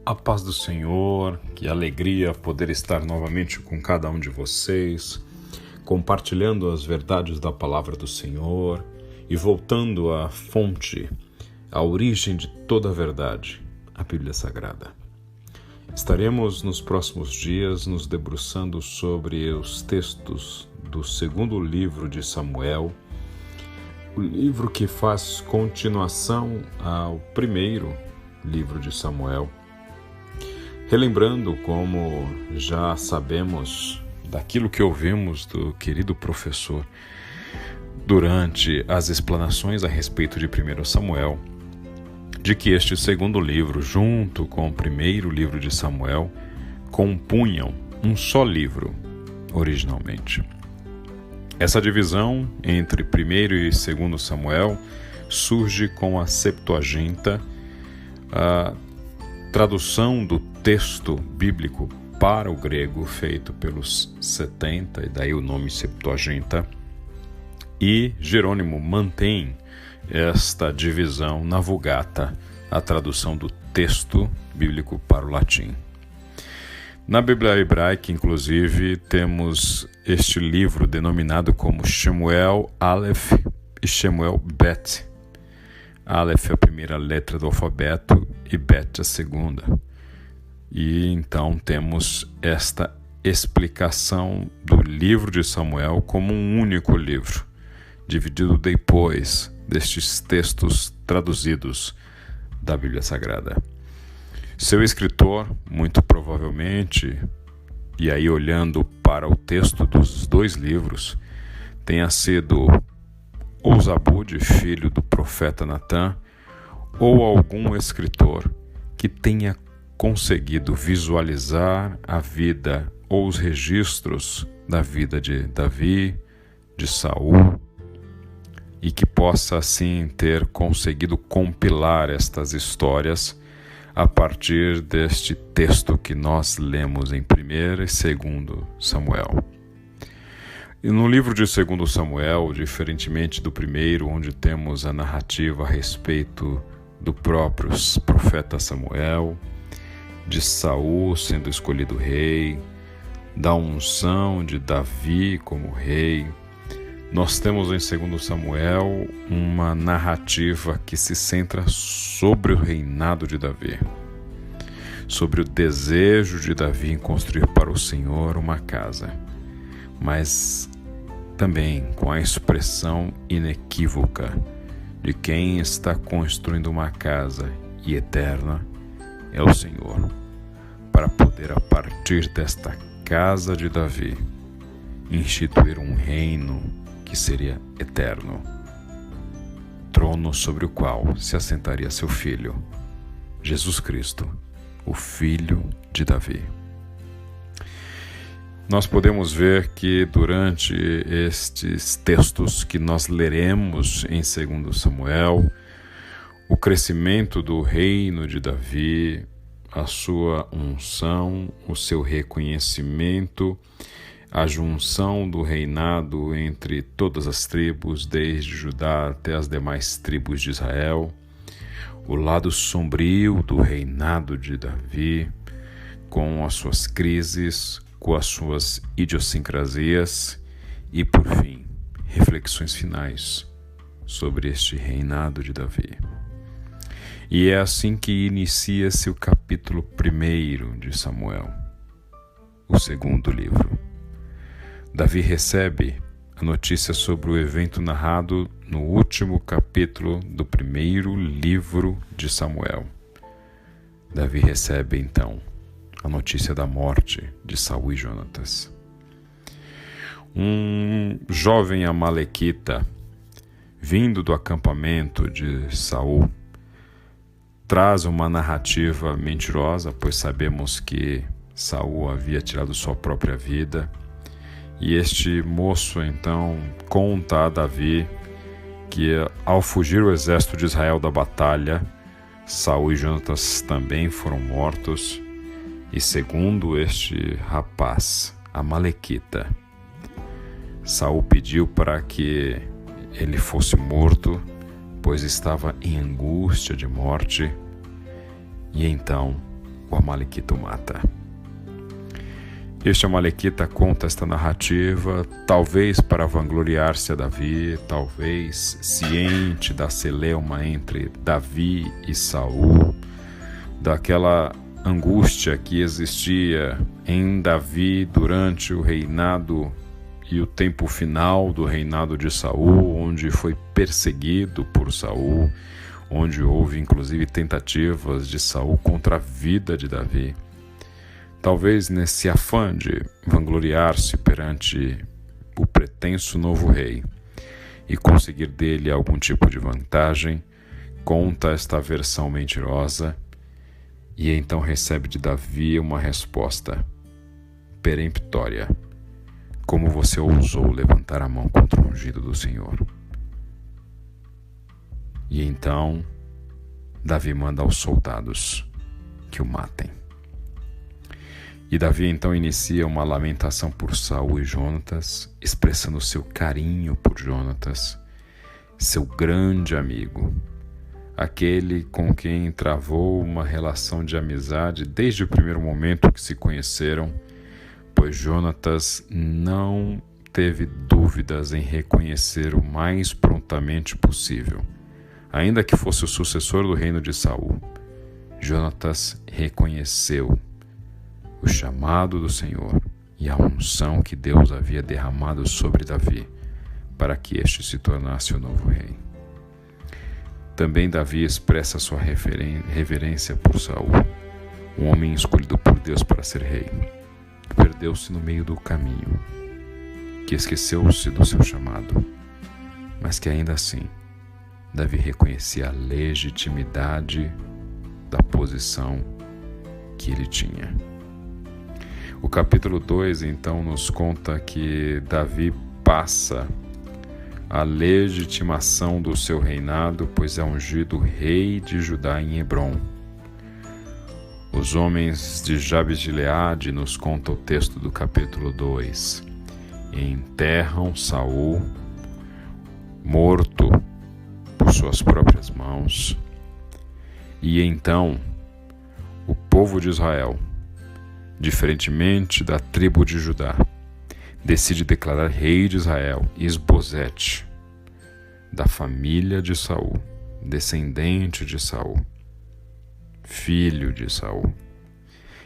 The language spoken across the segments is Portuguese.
A paz do Senhor, que alegria poder estar novamente com cada um de vocês, compartilhando as verdades da palavra do Senhor e voltando à fonte, à origem de toda a verdade, a Bíblia Sagrada. Estaremos nos próximos dias nos debruçando sobre os textos do segundo livro de Samuel, o livro que faz continuação ao primeiro livro de Samuel, relembrando, como já sabemos daquilo que ouvimos do querido professor durante as explanações a respeito de 1 Samuel, de que este segundo livro, junto com o primeiro livro de Samuel, compunham um só livro originalmente. Essa divisão entre 1 e 2 Samuel surge com a Septuaginta, a tradução do texto bíblico para o grego feito pelos 70, e daí o nome Septuaginta, e Jerônimo mantém esta divisão na Vulgata, a tradução do texto bíblico para o latim. Na Bíblia hebraica, inclusive, temos este livro denominado como Shemuel Aleph e Shemuel Bet. Aleph é a primeira letra do alfabeto e Bet a segunda. E então temos esta explicação do livro de Samuel como um único livro, dividido depois destes textos traduzidos da Bíblia Sagrada. Seu escritor, muito provavelmente, e aí olhando para o texto dos dois livros, tenha sido ou Zabude, filho do profeta Natã, ou algum escritor que tenha conseguido visualizar a vida ou os registros da vida de Davi, de Saul, e que possa assim ter conseguido compilar estas histórias a partir deste texto que nós lemos em 1 e 2 Samuel. E no livro de 2 Samuel, diferentemente do primeiro, onde temos a narrativa a respeito do próprio profeta Samuel, de Saul sendo escolhido rei, da unção de Davi como rei, nós temos em 2 Samuel uma narrativa que se centra sobre o reinado de Davi, sobre o desejo de Davi em construir para o Senhor uma casa, mas também com a expressão inequívoca de quem está construindo uma casa e eterna é o Senhor, para poder, a partir desta casa de Davi, instituir um reino que seria eterno, trono sobre o qual se assentaria seu filho, Jesus Cristo, o Filho de Davi. Nós podemos ver que durante estes textos que nós leremos em 2 Samuel, o crescimento do reino de Davi, a sua unção, o seu reconhecimento, a junção do reinado entre todas as tribos, desde Judá até as demais tribos de Israel, o lado sombrio do reinado de Davi, com as suas crises, com as suas idiosincrasias e, por fim, reflexões finais sobre este reinado de Davi. E é assim que inicia-se o capítulo 1 de Samuel, o segundo livro. Davi recebe a notícia sobre o evento narrado no último capítulo do primeiro livro de Samuel. Davi recebe, então, a notícia da morte de Saul e Jonatas. Um jovem amalequita, vindo do acampamento de Saul, traz uma narrativa mentirosa, pois sabemos que Saul havia tirado sua própria vida. E este moço, então, conta a Davi que, ao fugir o exército de Israel da batalha, Saul e Jonatas também foram mortos. E segundo este rapaz, amalequita, Saul pediu para que ele fosse morto, pois estava em angústia de morte. E então o amalequita o mata. Este amalequita conta esta narrativa, talvez para vangloriar-se a Davi, talvez ciente da celeuma entre Davi e Saul, daquela angústia que existia em Davi durante o reinado e o tempo final do reinado de Saul, onde foi perseguido por Saul, onde houve inclusive tentativas de Saul contra a vida de Davi. Talvez nesse afã de vangloriar-se perante o pretenso novo rei e conseguir dele algum tipo de vantagem, conta esta versão mentirosa e então recebe de Davi uma resposta peremptória: como você ousou levantar a mão contra o ungido do Senhor? E então Davi manda aos soldados que o matem. E Davi então inicia uma lamentação por Saul e Jonatas, expressando seu carinho por Jonatas, seu grande amigo, aquele com quem travou uma relação de amizade desde o primeiro momento que se conheceram, pois Jonatas não teve dúvidas em reconhecer o mais prontamente possível. Ainda que fosse o sucessor do reino de Saul, Jonatas reconheceu o chamado do Senhor e a unção que Deus havia derramado sobre Davi para que este se tornasse o novo rei. Também Davi expressa sua reverência por Saul, um homem escolhido por Deus para ser rei, que perdeu-se no meio do caminho, que esqueceu-se do seu chamado, mas que ainda assim Davi reconhecia a legitimidade da posição que ele tinha. O capítulo 2, então, nos conta que Davi passa a legitimação do seu reinado, pois é ungido rei de Judá em Hebrom. Os homens de Jabes de Gileade, nos conta o texto do capítulo 2, enterram Saul, morto por suas próprias mãos, e então o povo de Israel, diferentemente da tribo de Judá, decide declarar rei de Israel Isbosete, da família de Saul, descendente de Saul, filho de Saul,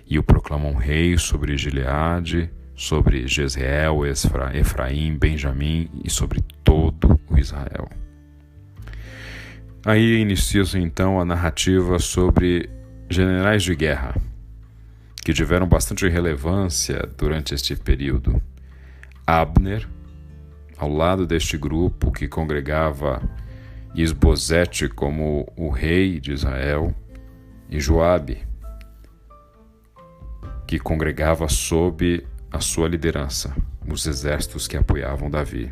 e o proclamam rei sobre Gileade, sobre Jezreel, Efraim, Benjamim e sobre todo o Israel. Aí inicia-se então a narrativa sobre generais de guerra, que tiveram bastante relevância durante este período. Abner, ao lado deste grupo que congregava Isbosete como o rei de Israel, e Joabe, que congregava sob a sua liderança os exércitos que apoiavam Davi,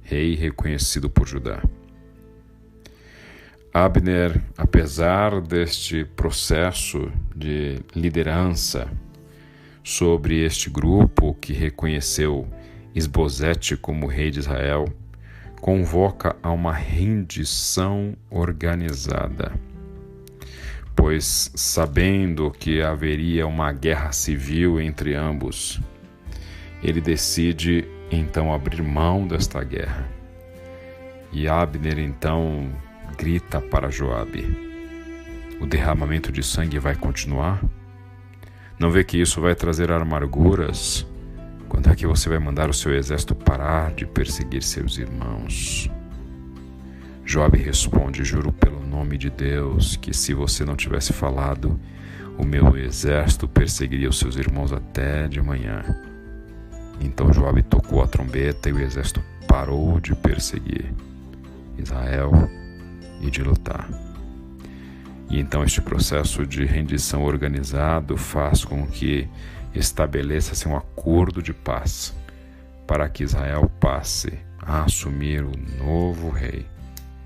rei reconhecido por Judá. Abner, apesar deste processo de liderança sobre este grupo que reconheceu Isbosete como rei de Israel, convoca a uma rendição organizada, pois, sabendo que haveria uma guerra civil entre ambos, ele decide então abrir mão desta guerra. E Abner então grita para Joabe: o derramamento de sangue vai continuar? Não vê que isso vai trazer amarguras? Quando é que você vai mandar o seu exército parar de perseguir seus irmãos? Joabe responde: juro pelo nome de Deus que se você não tivesse falado, o meu exército perseguiria os seus irmãos até de manhã. Então Joabe tocou a trombeta e o exército parou de perseguir Israel e de lutar. E então este processo de rendição organizado faz com que estabeleça-se um acordo de paz para que Israel passe a assumir o novo rei,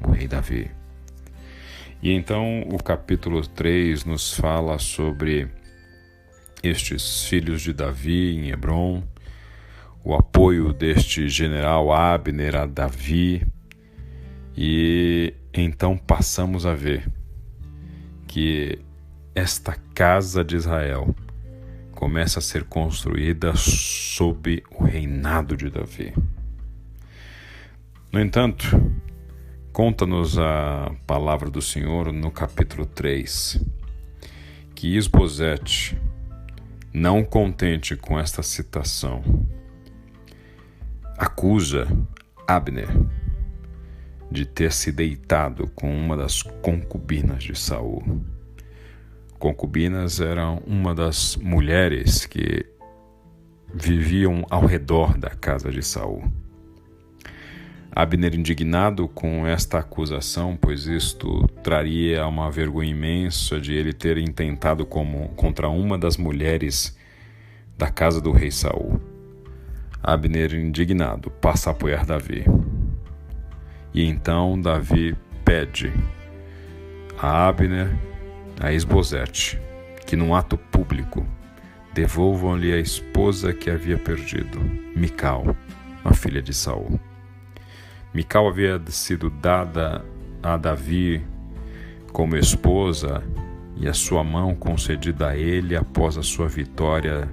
o rei Davi. E então o capítulo 3 nos fala sobre estes filhos de Davi em Hebrom, o apoio deste general Abner a Davi, e então passamos a ver que esta casa de Israel começa a ser construída sob o reinado de Davi. No entanto, conta-nos a palavra do Senhor no capítulo 3, que Isbosete, não contente com esta citação, acusa Abner de ter se deitado com uma das concubinas de Saul. Concubinas eram uma das mulheres que viviam ao redor da casa de Saul. Abner, indignado com esta acusação, pois isto traria uma vergonha imensa de ele ter intentado contra uma das mulheres da casa do rei Saul. Abner, indignado, passa a apoiar Davi. E então Davi pede a Abner, a Isbosete, que num ato público devolvam-lhe a esposa que havia perdido, Mical, a filha de Saul. Mical havia sido dada a Davi como esposa e a sua mão concedida a ele após a sua vitória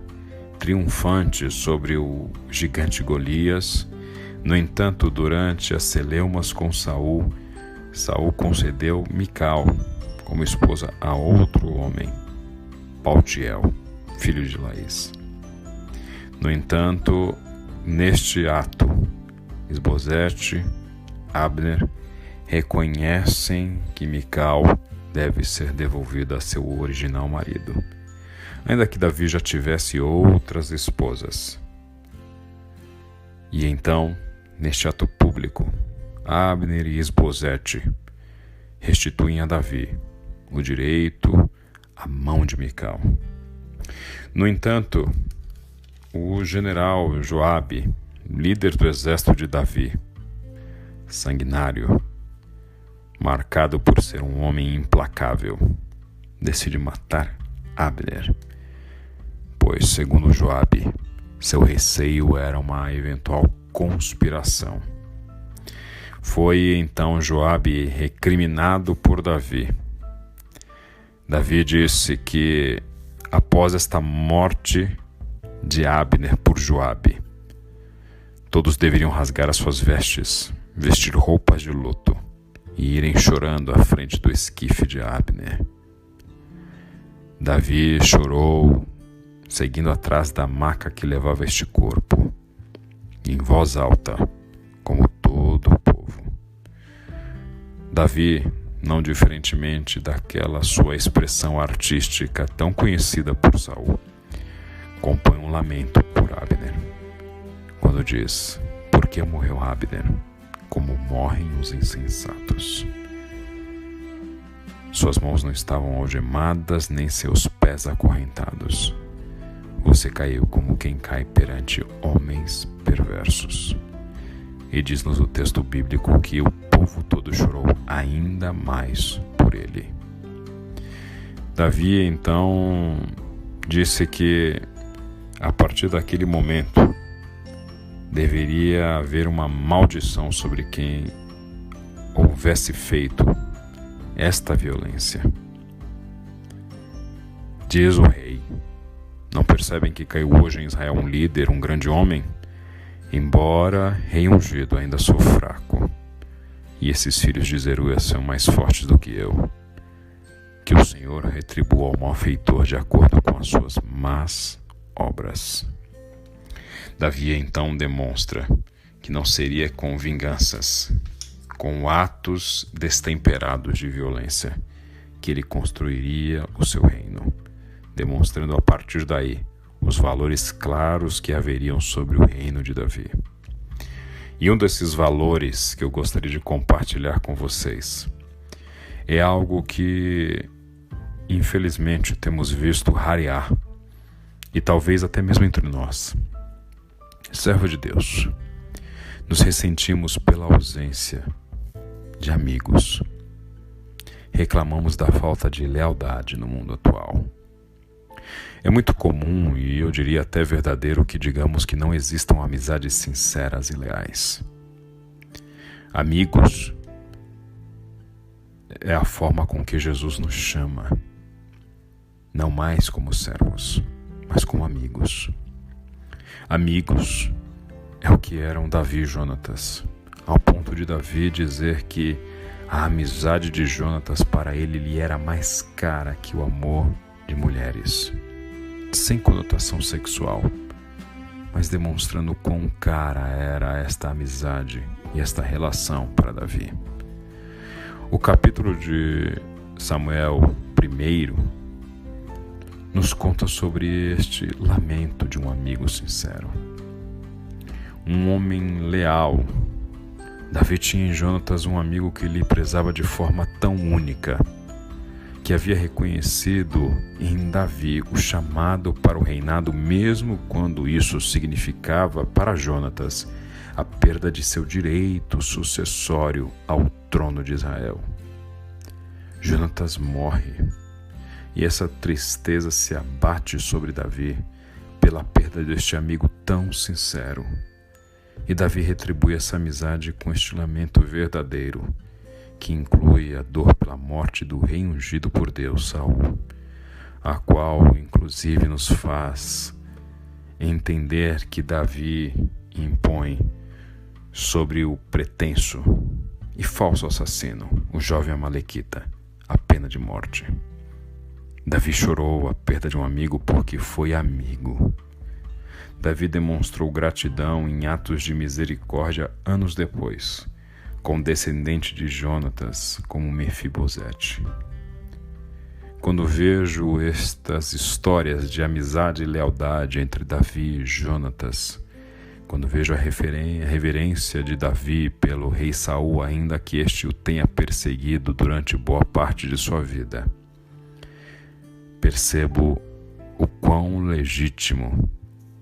triunfante sobre o gigante Golias. No entanto, durante as celeumas com Saul, Saul concedeu Mical como esposa a outro homem, Paltiel, filho de Laís. No entanto, neste ato, Isbosete, Abner reconhecem que Mical deve ser devolvida a seu original marido, ainda que Davi já tivesse outras esposas. E então, neste ato público, Abner e Isbosete restituem a Davi o direito à mão de Mical. No entanto, o general Joabe, líder do exército de Davi, sanguinário, marcado por ser um homem implacável, decide matar Abner, pois, segundo Joabe, seu receio era uma eventual conspiração. Foi então Joabe recriminado por Davi. Davi disse que, após esta morte de Abner por Joabe, todos deveriam rasgar as suas vestes, vestir roupas de luto e irem chorando à frente do esquife de Abner. Davi chorou, seguindo atrás da maca que levava este corpo, em voz alta, como todo o povo. Davi, não diferentemente daquela sua expressão artística tão conhecida por Saul, compõe um lamento por Abner, quando diz: "Por que morreu Abner, como morrem os insensatos? Suas mãos não estavam algemadas, nem seus pés acorrentados. Você caiu como quem cai perante homens perversos." E diz-nos o texto bíblico que o povo todo chorou ainda mais por ele. Davi, então, disse que, a partir daquele momento, deveria haver uma maldição sobre quem houvesse feito esta violência. Diz o rei: "Não percebem que caiu hoje em Israel um líder, um grande homem? Embora rei ungido, ainda sou fraco, e esses filhos de Zeruia são mais fortes do que eu. Que o Senhor retribua ao malfeitor de acordo com as suas más obras." Davi então demonstra que não seria com vinganças, com atos destemperados de violência, que ele construiria o seu reino, demonstrando a partir daí os valores claros que haveriam sobre o reino de Davi. E um desses valores que eu gostaria de compartilhar com vocês é algo que, infelizmente, temos visto rarear, e talvez até mesmo entre nós. Servo de Deus, nos ressentimos pela ausência de amigos. Reclamamos da falta de lealdade no mundo atual. É muito comum, e eu diria até verdadeiro, que digamos que não existam amizades sinceras e leais. Amigos é a forma com que Jesus nos chama. não mais como servos, mas como amigos. Amigos é o que eram Davi e Jonatas, ao ponto de Davi dizer que a amizade de Jonatas para ele lhe era mais cara que o amor de mulheres, sem conotação sexual, mas demonstrando quão cara era esta amizade e esta relação para Davi. O capítulo de Samuel I nos conta sobre este lamento de um amigo sincero. Um homem leal. Davi tinha em Jonatas um amigo que lhe prezava de forma tão única, que havia reconhecido em Davi o chamado para o reinado, mesmo quando isso significava para Jonatas a perda de seu direito sucessório ao trono de Israel. Jonatas morre, e essa tristeza se abate sobre Davi pela perda deste amigo tão sincero. E Davi retribui essa amizade com este lamento verdadeiro, que inclui a dor pela morte do rei ungido por Deus, Saul, a qual inclusive nos faz entender que Davi impõe sobre o pretenso e falso assassino, o jovem amalequita, a pena de morte. Davi chorou a perda de um amigo porque foi amigo. Davi demonstrou gratidão em atos de misericórdia anos depois, com o descendente de Jonatas como Mefibosete. Quando vejo estas histórias de amizade e lealdade entre Davi e Jonatas, quando vejo a reverência de Davi pelo rei Saul, ainda que este o tenha perseguido durante boa parte de sua vida, percebo o quão legítimo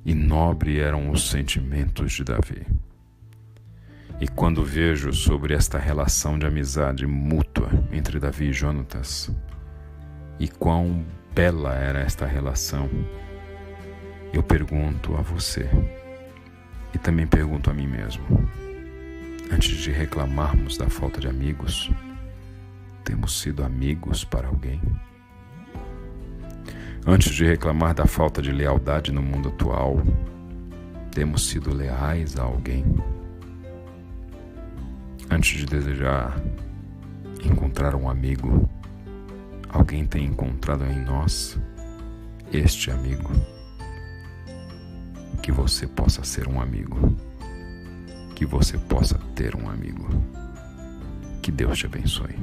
e nobre eram os sentimentos de Davi. E quando vejo sobre esta relação de amizade mútua entre Davi e Jonatas, e quão bela era esta relação, eu pergunto a você, e também pergunto a mim mesmo: antes de reclamarmos da falta de amigos, temos sido amigos para alguém? Antes de reclamar da falta de lealdade no mundo atual, temos sido leais a alguém? Antes de desejar encontrar um amigo, alguém tem encontrado em nós este amigo? Que você possa ser um amigo, que você possa ter um amigo. Que Deus te abençoe.